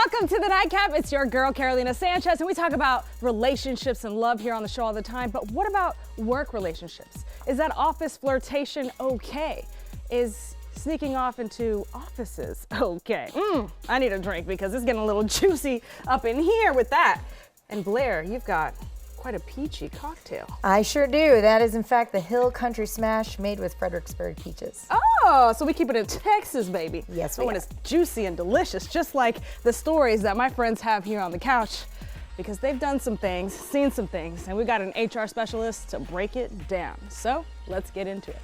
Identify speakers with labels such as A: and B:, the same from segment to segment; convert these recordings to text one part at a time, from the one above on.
A: Welcome to the Nightcap. It's your girl, Carolina Sanchez, and we talk about relationships and love here on the show all the time. But what about work relationships? Is that office flirtation okay? Is sneaking off into offices okay? I need a drink because it's getting a little juicy up in here with that. And Blair, you've got quite a peachy cocktail.
B: I sure do. That is, in fact, the Hill Country Smash made with Fredericksburg peaches.
A: Oh, so we keep it in Texas, baby.
B: Yes, we
A: when
B: are.
A: it's juicy and delicious, just like the stories that my friends have here on the couch, because they've done some things, seen some things, and we got an HR specialist to break it down. So let's get into it.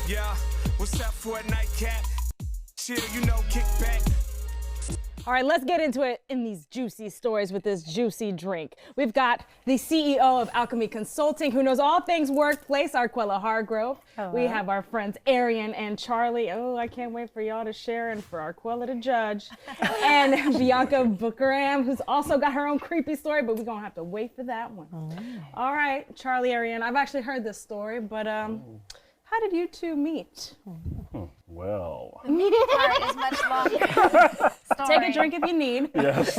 C: Yeah, what's up for a nightcap? Chill, kick back.
A: All right, let's get into it in these juicy stories with this juicy drink. We've got the CEO of Alchemy Consulting, who knows all things workplace, Arquella Hargrove.
B: Hello.
A: We have our friends Arian and Charlie. Oh, I can't wait for y'all to share and for Arquella to judge. And Bianca Bookeram, who's also got her own creepy story, but we're gonna have to wait for that one. All right, Charlie, Arian, I've actually heard this story, but how did you two meet?
D: Well,
E: The meeting part is much longer.
A: Take a drink if you need.
D: yes.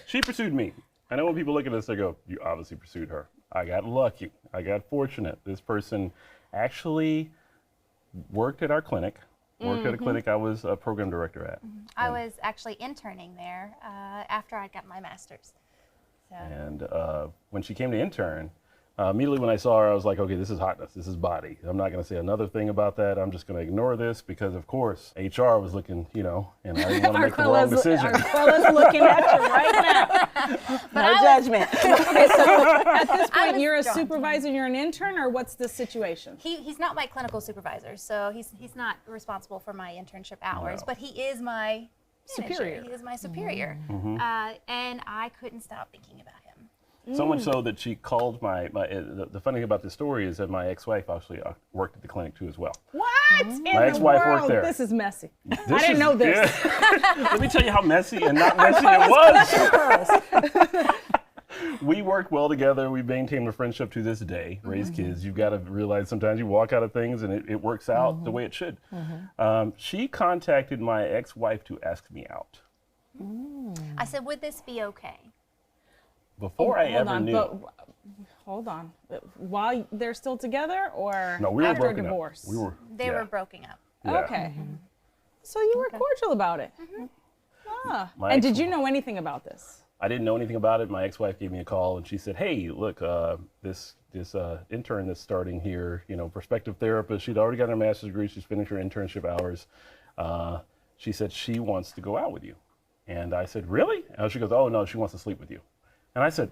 D: She pursued me. I know when people look at this, they go, you obviously pursued her. I got lucky. I got fortunate. This person actually worked at our clinic, worked at a clinic I was a program director at.
E: I was actually interning there after I got my master's. So.
D: And when she came to intern, immediately when I saw her, I was like, okay, this is hotness. This is body. I'm not going to say another thing about that. I'm just going to ignore this because, of course, HR was looking, and I didn't want to make the wrong decision.
A: Arquella's looking at you right now. No judgment. Okay, so at this point, you're a supervisor, you're an intern, or what's the situation?
E: He's not my clinical supervisor, so he's not responsible for my internship hours, but he is my manager.
A: Superior.
E: He is my superior. And I couldn't stop thinking about him.
D: So much so that she called the funny thing about this story is that my ex-wife actually worked at the clinic too as well.
A: What in
D: My
A: the
D: ex-wife
A: world?
D: worked there.
A: This is messy. I didn't know this.
D: Yeah. Let me tell you how messy and not messy it was. We worked well together. We maintained a friendship to this day, raised kids. You've got to realize sometimes you walk out of things and it works out the way it should. She contacted my ex-wife to ask me out.
E: I said, would this be okay?
D: Before I ever knew.
A: Hold on. While they're still together, or
D: No, we were
A: after
D: broken
A: divorce?
D: up.
E: They were broken up.
D: Yeah.
A: Okay. So you were cordial about it. Ah.
D: My
A: And
D: ex-
A: did you know anything about this?
D: I didn't know anything about it. My ex-wife gave me a call and she said, hey, look, this intern that's starting here, prospective therapist, she'd already got her master's degree. She's finished her internship hours. She said she wants to go out with you. And I said, really? And she goes, oh, no, she wants to sleep with you. And I said,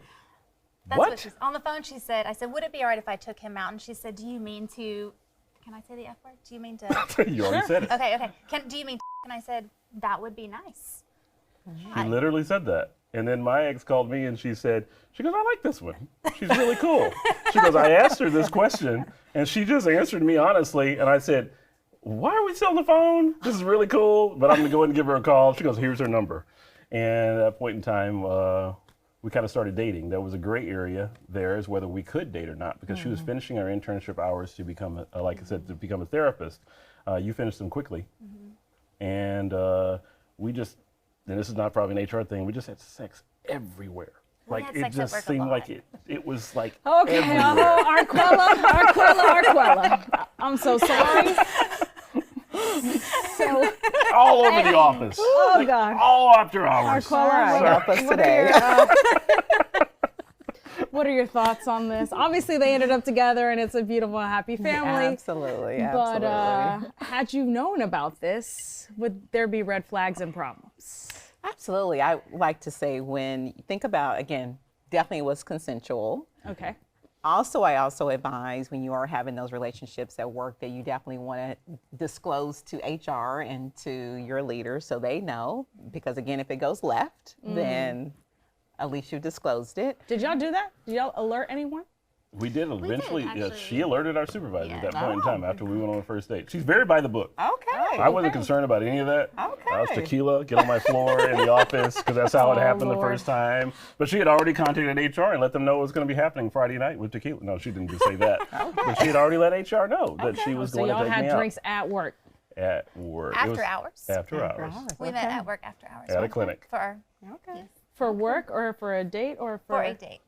E: That's
D: what?
E: what she's on the phone. She said, I said, would it be all right if I took him out? And she said, do you mean to, can I say the F word? Do you mean to?
D: You already said it.
E: Okay. Do you mean to? And I said, that would be nice.
D: She literally said that. And then my ex called me and she goes, I like this one. She's really cool. She goes, I asked her this question and she just answered me honestly. And I said, why are we still on the phone? This is really cool, but I'm gonna go ahead and give her a call. She goes, here's her number. And at that point in time, we kind of started dating. There was a gray area there as whether we could date or not because she was finishing her internship hours to become, like I said, to become a therapist. You finished them quickly. And we just, and this is not probably an HR thing, we just had sex everywhere. Like
E: had
D: it
E: sex at
D: just
E: work a
D: seemed
E: lot.
D: like it was like
A: Okay.
D: everywhere.
A: Oh, Arquella. I'm so sorry. So,
D: All over the office.
A: oh God.
D: All after hours.
A: Arquella,
B: Help us today.
A: What are your thoughts on this? Obviously, they ended up together, and it's a beautiful, happy family.
B: Absolutely,
A: But
B: absolutely.
A: had you known about this, would there be red flags and problems?
F: Absolutely. I like to say when you think about, again, definitely was consensual.
A: Okay.
F: I also advise when you are having those relationships at work that you definitely want to disclose to HR and to your leaders so they know. Because again, if it goes left, then at least you disclosed it.
A: Did y'all do that? Did y'all alert anyone?
D: We did eventually.
E: actually.
D: She alerted our supervisor at that
E: Yeah.
D: point in time after we went on the first date. She's very by the book.
F: Okay.
D: I wasn't concerned about any of that.
F: Okay.
D: I was tequila, get on my floor in the office because that's how it happened the
A: Lord.
D: first time. But she had already contacted HR and let them know what was going to be happening Friday night with tequila. No, she didn't just say that. But she had already let HR know that she was
A: So
D: going to
A: y'all
D: take
A: had
D: me out.
A: drinks at work.
D: at work. It
E: After
D: was
E: hours.
D: After hours.
E: We met at work after hours.
D: At a
E: one time
D: clinic.
E: For our,
F: Okay.
A: For work or for a date or for
E: a date.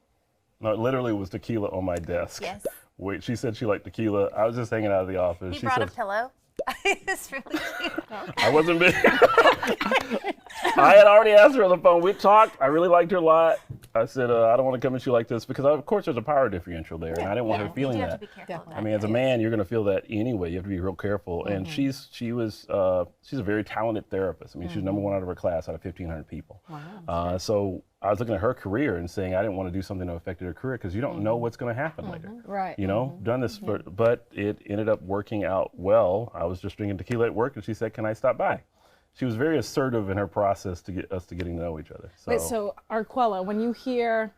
D: No, it literally was tequila on my desk.
E: Yes.
D: Wait, she said she liked tequila. I was just hanging out of the office.
E: He
D: She
E: brought a
D: said,
E: pillow. It's really cute.
D: I wasn't big. I had already asked her on the phone. We talked. I really liked her a lot. I said, I don't want to come at you like this because, of course, there's a power differential there, and I didn't want her
E: You
D: feeling
E: do have
D: that.
E: to be careful of that.
D: I mean, as a man, you're going to feel that anyway. You have to be real careful. And she's a very talented therapist. I mean, she's number one out of her class out of 1,500 people. Wow. So I was looking at her career and saying I didn't want to do something that affected her career because you don't know what's going to happen later.
A: Right.
D: You know, done this, but it ended up working out well. I was just drinking tequila at work, and she said, "Can I stop by?" She was very assertive in her process to get us to getting to know each other. So,
A: Wait, so Arquella, when you hear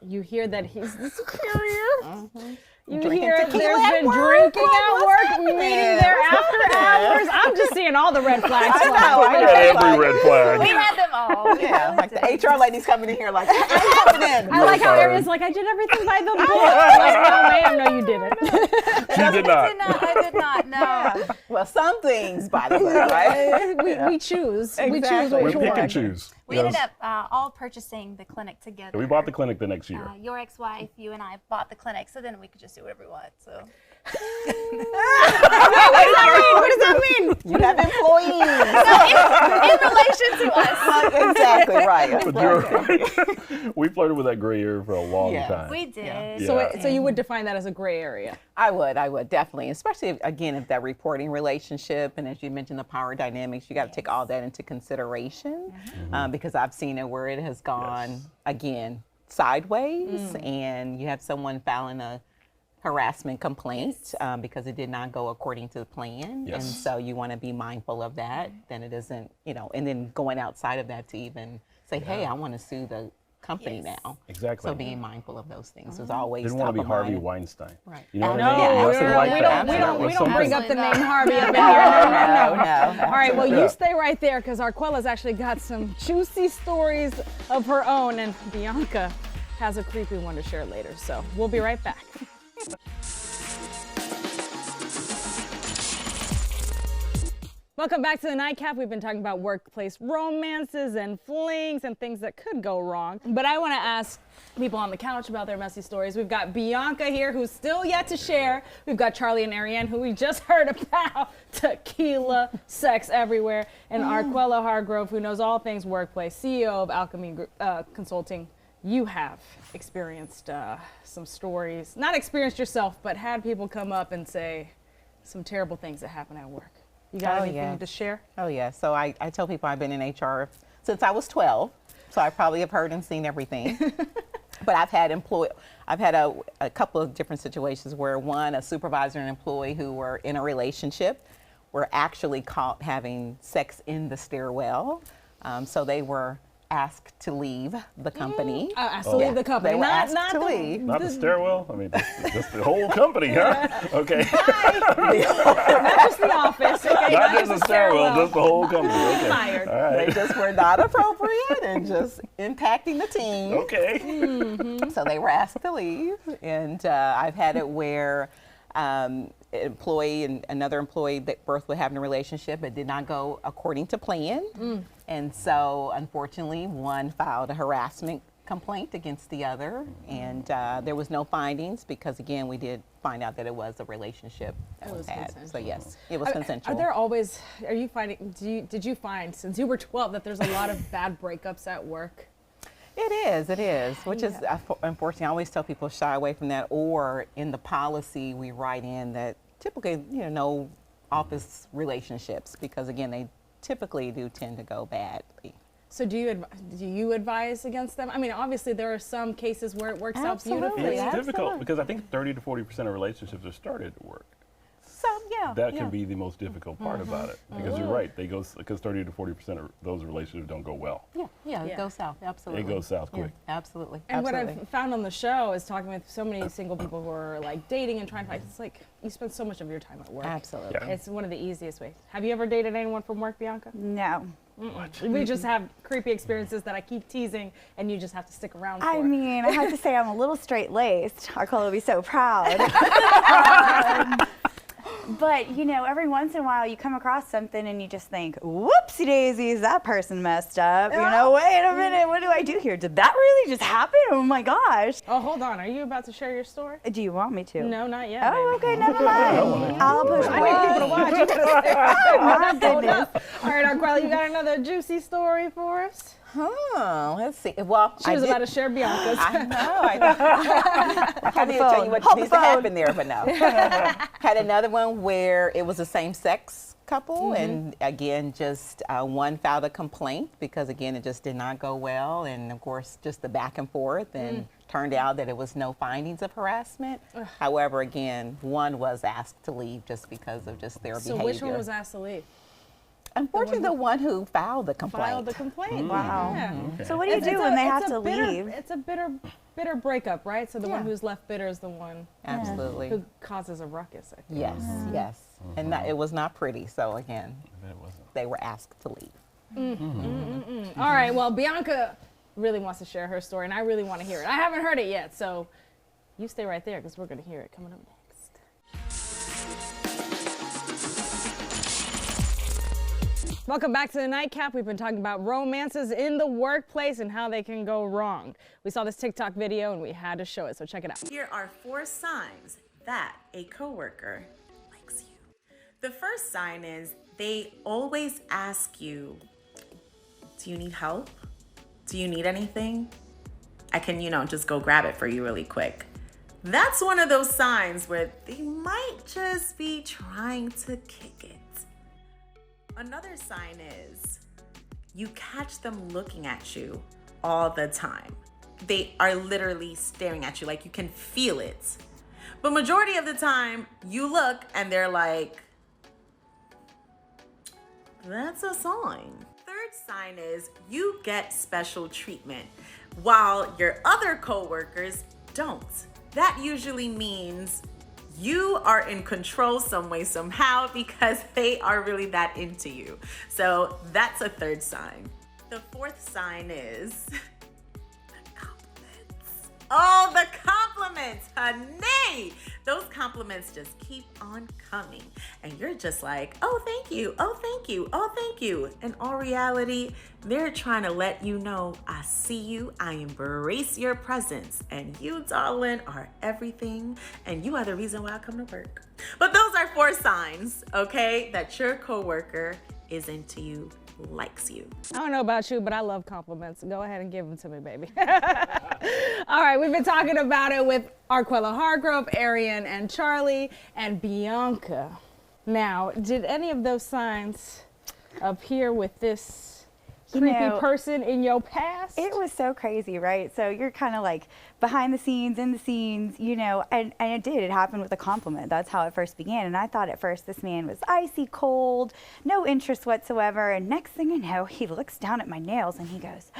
A: that he's superior, you
F: Drinking
A: hear
F: tequila
A: there's
F: at
A: been
F: work?
A: drinking
F: What
A: at
F: was
A: work,
F: happening?
A: meeting there after hours. I'm just seeing all the red flags.
F: I know,
A: fly.
F: I
D: we had every red
E: We
D: flag.
E: had them all. We
F: Yeah,
E: really
F: like
E: did.
F: the HR lady's coming in here like, I'm coming in.
A: I like how
D: sorry.
A: Arian's like, I did everything by the book. Like, no, ma'am, no, you didn't.
D: She did not.
E: I did not, no.
F: Well, some things, by the way, right?
A: we choose. We choose
F: Exactly.
A: what
D: We
A: we
D: pick and
A: want.
D: choose.
E: We
D: Yes.
E: ended up all purchasing the clinic together.
D: We bought the clinic the next year.
E: Your ex-wife, you and I bought the clinic, so then we could just do whatever we want. So
A: What does that mean?
F: You have employees.
E: in relation to us,
F: Exactly, right.
D: But you're right. We flirted with that gray area for a long
F: Yes.
D: time.
E: we did.
D: Yeah.
A: So you would define that as a gray area.
F: I would definitely, especially again, if that reporting relationship, and as you mentioned, the power dynamics, you got to take all that into consideration because I've seen it where it has gone again sideways, and you have someone filing a harassment complaint because it did not go according to the plan,
D: Yes.
F: and so you want to be mindful of that. Then it isn't, and then going outside of that to even say, hey, I want to sue the company now.
D: Exactly.
F: So being mindful of those things is always
D: Didn't want
F: top
D: to be
F: of
D: Harvey
F: mind.
D: Weinstein.
F: Right.
D: You know what
A: No,
D: I mean?
F: Yeah,
D: Nothing
F: absolutely.
D: like
A: we
D: that.
A: don't
D: With
A: bring
D: something-
A: up the name
E: Absolutely
A: Harvey up in here.
F: No.
A: All right, well,
D: Yeah.
A: you stay right there because Arquella's actually got some juicy stories of her own, and Bianca has a creepy one to share later. So we'll be right back. Welcome back to the Nightcap. We've been talking about workplace romances and flings and things that could go wrong. But I want to ask people on the couch about their messy stories. We've got Bianca here, who's still yet to share. We've got Charlie and Ariane, who we just heard about tequila, sex everywhere, and Arquella Hargrove, who knows all things workplace, CEO of Alchemy Group, Consulting. You have experienced some stories, not experienced yourself, but had people come up and say some terrible things that happen at work. You got anything to share?
F: Oh, yeah. So I tell people I've been in HR since I was 12. So I probably have heard and seen everything. But I've had a couple of different situations where a supervisor and employee who were in a relationship were actually caught having sex in the stairwell. So they were asked to leave the company.
A: Asked to leave the company.
F: They were asked to
A: the,
F: leave.
D: Not the stairwell? I mean, just the whole company, huh? Okay.
A: Not just the office. Okay,
D: Not just the stairwell, just the whole company. Okay.
A: Fired.
D: All
F: They
D: right.
F: just were not appropriate and just impacting the team.
D: Okay.
F: So they were asked to leave, and I've had it where employee and another employee that both were having a relationship, it did not go according to plan, and so unfortunately one filed a harassment complaint against the other, and there was no findings because again we did find out that it was a relationship that was had. So yes, it was consensual.
A: Did you find, since you were 12, that there's a lot of bad breakups at work?
F: It is, which is unfortunately. I always tell people shy away from that. Or in the policy, we write in that typically, no office relationships because again, they typically do tend to go badly.
A: So do you advise against them? I mean, obviously there are some cases where it works out beautifully.
F: Absolutely.
D: It's difficult
F: Absolutely.
D: because I think 30 to 40% of relationships are started at work.
F: So yeah,
D: That can be the most difficult part about it because you're right. Because 30 to 40% of those relationships don't go well.
F: Yeah, it goes south. Absolutely,
D: It goes south quick.
F: Absolutely.
A: And what
F: absolutely.
A: I've found on the show is talking with so many single people who are like dating and trying to find, it's like you spend so much of your time at work.
F: Absolutely.
D: Yeah.
A: It's one of the easiest ways. Have you ever dated anyone from work, Bianca?
G: No.
A: We just have creepy experiences that I keep teasing and you just have to stick around for.
G: I mean, I have to say I'm a little straight-laced. Arquella will be so proud. But, you know, every once in a while you come across something and you just think, whoopsie daisies, that person messed up. You know, wait a minute, what do I do here? Did that really just happen? Oh my gosh.
A: Oh, hold on. Are you about to share your story?
G: Do you want me to?
A: No, not yet.
G: Oh,
A: baby.
G: okay, never mind. I'll push
A: I need people to watch. You gotta
G: Oh, my goodness.
A: All right, Arquella, you got another juicy story for us?
F: Let's see. Well,
A: She was about to share Bianca's.
F: I know. I can't even tell you what needs to happen there, but no. Had another one where it was a same-sex couple, and again, just one filed a complaint because again, it just did not go well, and of course, just the back and forth, and turned out that it was no findings of harassment. However, again, one was asked to leave just because of just their behavior.
A: So which one was asked to leave?
F: Unfortunately, the one who filed the complaint.
A: Filed the complaint.
G: Wow.
A: Yeah.
D: Okay.
G: So what do you do when they have to
A: bitter,
G: leave?
A: It's a bitter breakup, right? So the one
F: Yeah.
A: who's left bitter is the one
F: Absolutely.
A: who causes a ruckus, I think.
F: Yes, yes. And it was not pretty. So again,
D: It wasn't.
F: they were asked to leave.
A: All right, well, Bianca really wants to share her story, and I really want to hear it. I haven't heard it yet, so you stay right there because we're going to hear it coming up next. Welcome back to the Nightcap. We've been talking about romances in the workplace and how they can go wrong. We saw this TikTok video and we had to show it, so check it out.
H: Here are 4 signs that a coworker likes you. The first sign is they always ask you, do you need help? Do you need anything? I can, just go grab it for you really quick. That's one of those signs where they might just be trying to kick it. Another sign is you catch them looking at you all the time. They are literally staring at you, like you can feel it. But majority of the time, you look and they're like, that's a sign. Third sign is you get special treatment while your other coworkers don't. That usually means you are in control some way, somehow, because they are really that into you. So that's a third sign. The fourth sign is compliments. Oh, the compliments, honey. Those compliments just keep on coming. And you're just like, oh, thank you. Oh, thank you. Oh, thank you. In all reality, they're trying to let you know, I see you, I embrace your presence, and you, darling, are everything, and you are the reason why I come to work. But those are 4 signs, okay, that your coworker is into you, likes you.
A: I don't know about you, but I love compliments. Go ahead and give them to me, baby. All right, we've been talking about it with Arquella Hargrove, Arian, and Charlie, and Bianca. Now, did any of those signs appear with this creepy person in your past?
G: It was so crazy, right? So you're kind of like behind the scenes, in the scenes, and it did. It happened with a compliment. That's how it first began. And I thought at first this man was icy cold, no interest whatsoever. And next thing I know, he looks down at my nails and he goes,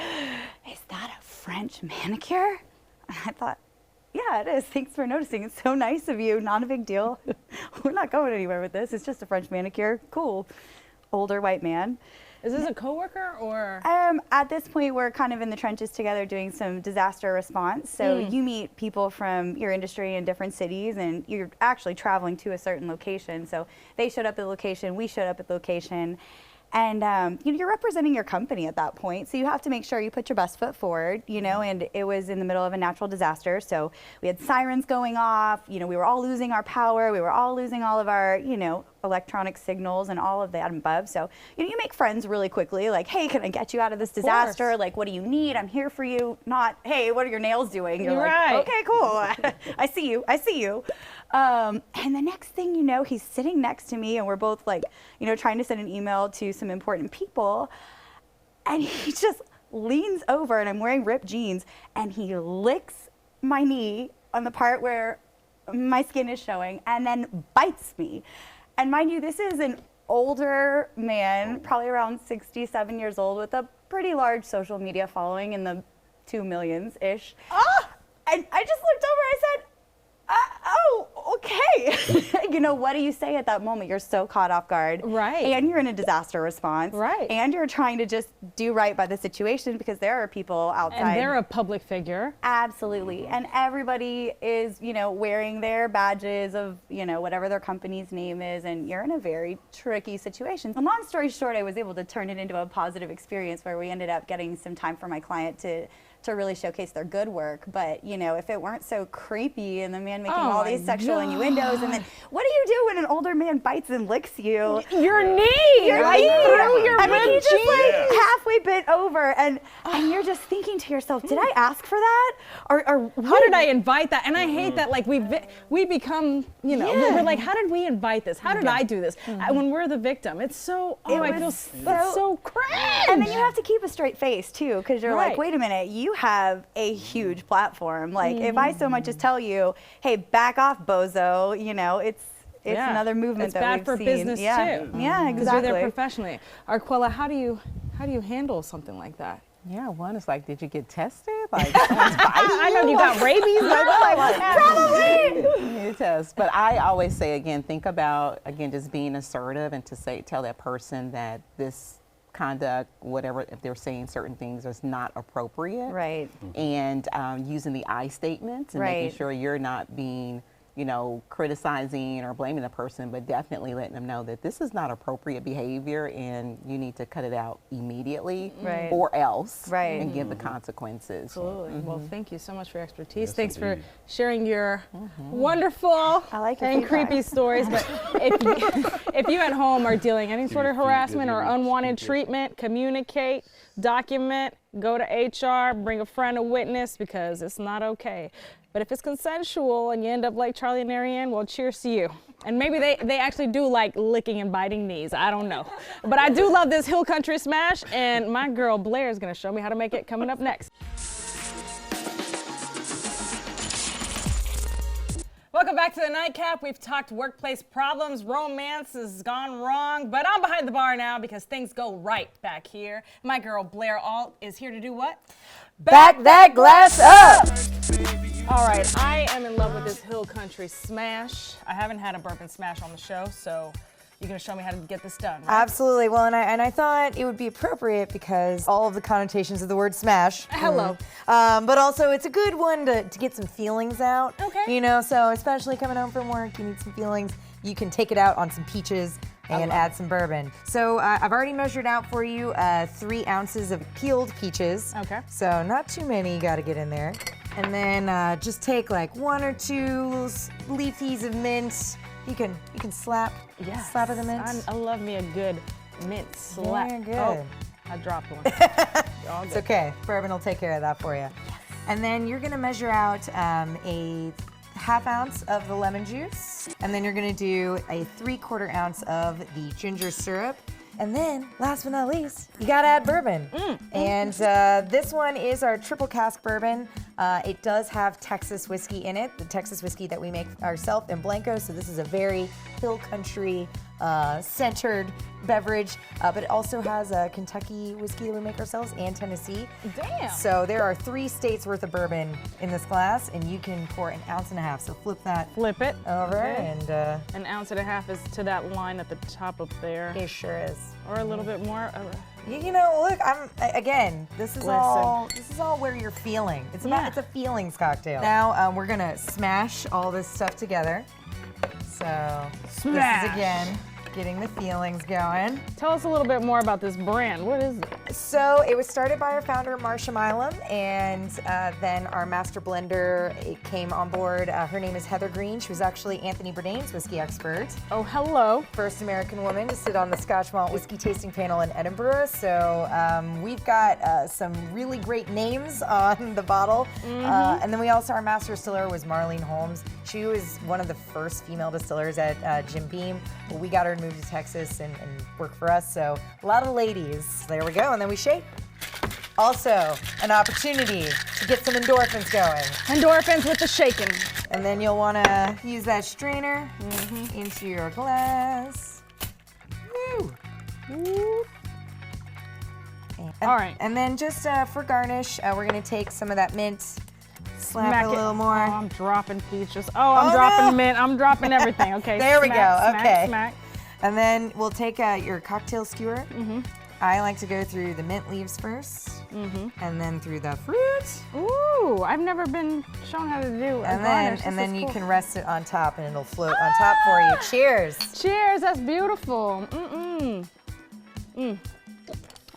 G: is that a French manicure? And I thought, yeah, it is. Thanks for noticing. It's so nice of you. Not a big deal. We're not going anywhere with this. It's just a French manicure. Cool. Older white man.
A: Is this a coworker or?
G: At this point, we're kind of in the trenches together doing some disaster response. So you meet people from your industry in different cities and you're actually traveling to a certain location. So they showed up at the location, we showed up at the location. And you're representing your company at that point, so you have to make sure you put your best foot forward, and it was in the middle of a natural disaster, so we had sirens going off, we were all losing our power, we were all losing all of our, electronic signals and all of that above. So, you make friends really quickly, like, hey, can I get you out of this disaster? Like, what do you need? I'm here for you. Not, hey, what are your nails doing? You're
A: right.
G: Like, okay, cool. I see you. And the next thing you know, he's sitting next to me and we're both like, trying to send an email to some important people. And he just leans over and I'm wearing ripped jeans and he licks my knee on the part where my skin is showing and then bites me. And mind you, this is an older man, probably around 67 years old with a pretty large social media following in the 2 millions-ish. And I just looked over, I said, okay. You know, what do you say at that moment? You're so caught off guard.
A: Right.
G: And you're in a disaster response.
A: Right.
G: And you're trying to just do right by the situation because there are people outside.
A: And they're a public figure.
G: Absolutely. And everybody is, you know, wearing their badges of, you know, whatever their company's name is, and you're in a very tricky situation. And long story short, I was able to turn it into a positive experience where we ended up getting some time for my client to really showcase their good work. But, you know, if it weren't so creepy and the man making all these sexual innuendos, and then what do you do when an older man bites and licks you?
A: Your knee, right through your
G: I mean, he just like
D: Yes.
G: halfway bent over, and you're just thinking to yourself, did I ask for that? Or
A: how did I invite that? And I hate that, like, we become, you know, we're like, how did we invite this? How did I do this? When we're the victim, it's so, I feel so cringe.
G: And then you have to keep a straight face too, because you're
A: Right.
G: like, wait a minute, you have a huge platform. Like, if I so much as tell you, hey, back off, bozo, you know, it's
A: Yeah.
G: another movement
A: It's
G: that
A: bad
G: we've
A: for
G: seen.
A: business
G: yeah.
A: too.
G: Yeah,
A: Because you're there
G: exactly.
A: professionally. Arquella, how do you handle something like that?
F: Yeah, one is like, did you get tested? Like, someone's biting
A: I know you got rabies.
F: you need a test. But I always say, again, think about, again, just being assertive and to tell that person that this conduct, whatever, if they're saying certain things, is not appropriate.
G: Right.
F: And using the I statements and
G: Right.
F: making sure you're not being, you know, criticizing or blaming the person, but definitely letting them know that this is not appropriate behavior and you need to cut it out immediately
G: Right.
F: or else
G: Right.
F: and give the consequences.
A: Absolutely. Well, thank you so much for your expertise.
D: Yes,
A: Thanks
D: indeed.
A: for sharing your wonderful
G: I like your
A: and
G: feedback.
A: creepy stories. But if you at home are dealing any sort of harassment or unwanted treatment, communicate, document, go to HR, bring a friend, a witness, because it's not okay. But if it's consensual and you end up like Charlie and Marianne, well, cheers to you. And maybe they actually do like licking and biting knees. I don't know. But I do love this Hill Country Smash, and my girl Blair is going to show me how to make it coming up next. Welcome back to the Nightcap. We've talked workplace problems, romance has gone wrong, but I'm behind the bar now because things go right back here. My girl Blair Alt is here to do what?
B: Back that glass up.
A: All right, I am in love with this Hill Country Smash. I haven't had a bourbon smash on the show, so you're gonna show me how to get this done, right?
B: Absolutely. Well, and I thought it would be appropriate because all of the connotations of the word smash.
A: Hello.
B: But also it's a good one to get some feelings out.
A: Okay.
B: You know, so especially coming home from work, you need some feelings. You can take it out on some peaches and add some bourbon. So I've already measured out for you 3 ounces of peeled peaches.
A: Okay.
B: So not too many you gotta get in there. And then just take like 1 or 2 leafies of mint. You can slap of the mint.
A: I love me a good mint slap.
B: Very good.
A: Oh, I dropped one. All
B: It's
A: good.
B: okay. Bourbon will take care of that for you. And then you're gonna measure out a 1/2 ounce of the lemon juice. And then you're gonna do a 3/4 ounce of the ginger syrup. And then, last but not least, you gotta add bourbon. And this one is our triple cask bourbon. It does have Texas whiskey in it, the Texas whiskey that we make ourselves in Blanco. So this is a very hill country centered beverage, but it also has a Kentucky whiskey that we make ourselves and Tennessee.
A: Damn.
B: So there are 3 states worth of bourbon in this glass, and you can pour 1.5 ounces. So flip that
A: Flip it.
B: over,
A: Okay.
B: and
A: 1.5 ounces is to that line at the top up there.
B: it sure is.
A: Or a little bit more.
B: You know, look, this is
A: Listen.
B: all where you're feeling. It's
A: Yeah.
B: it's a feelings cocktail. Now we're gonna smash all this stuff together. So
A: Smash.
B: this is again getting the feelings going.
A: Tell us a little bit more about this brand. What is it?
B: So it was started by our founder, Marsha Milam, and then our master blender came on board. Her name is Heather Green. She was actually Anthony Bourdain's whiskey expert.
A: Oh, hello.
B: First American woman to sit on the Scotch Malt Whiskey Tasting Panel in Edinburgh. So we've got some really great names on the bottle. And then we also, our master distiller was Marlene Holmes. She was one of the first female distillers at Jim Beam. But we got her to move to Texas and work for us. So a lot of ladies. There we go. And then we shake. Also, an opportunity to get some endorphins going.
A: Endorphins with the shaking.
B: And then you'll want to use that strainer into your glass. Woo. And,
A: All right.
B: And then just for garnish, we're going to take some of that mint, Slap it a little more.
A: Oh, I'm dropping peaches. Oh, I'm
B: Oh,
A: dropping
B: no.
A: mint. I'm dropping everything. Okay.
B: There we
A: smack,
B: go.
A: Smack,
B: Okay.
A: Smack.
B: And then we'll take your cocktail skewer. I like to go through the mint leaves first, and then through the fruit.
A: Ooh, I've never been shown how to do a
B: And
A: garnish.
B: then,
A: This is
B: you
A: cool.
B: can rest it on top, and it'll float on top for you. Cheers.
A: Cheers. That's beautiful.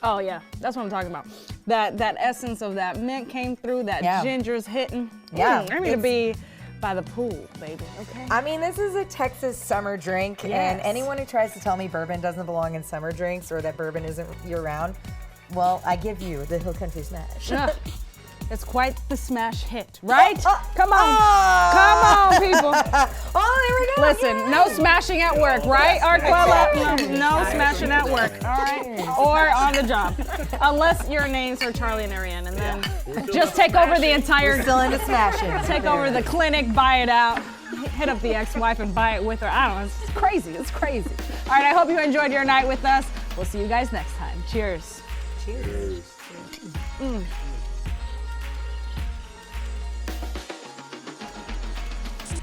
A: Oh yeah, that's what I'm talking about. That essence of that mint came through. That
B: Yeah.
A: ginger's hitting.
B: Yeah,
A: I need to be by the pool, baby. Okay.
B: I mean, this is a Texas summer drink, and
A: Yes.
B: anyone who tries to tell me bourbon doesn't belong in summer drinks or that bourbon isn't year-round, well, I give you the Hill Country Smash.
A: Ugh. It's quite the smash hit, right?
B: Oh,
A: Come on.
B: oh.
A: Come on, people.
B: Oh, there we go.
A: Listen,
B: Yay.
A: no smashing at work, right? Art Quella? No smashing at work, all right? Or on the job. Unless your names are Charlie and Ariane, and then just take over the entire,
B: Still into smashing.
A: take over the clinic, buy it out, hit up the ex-wife and buy it with her. I don't know, it's crazy, it's crazy. All right, I hope you enjoyed your night with us. We'll see you guys next time. Cheers.
B: Cheers.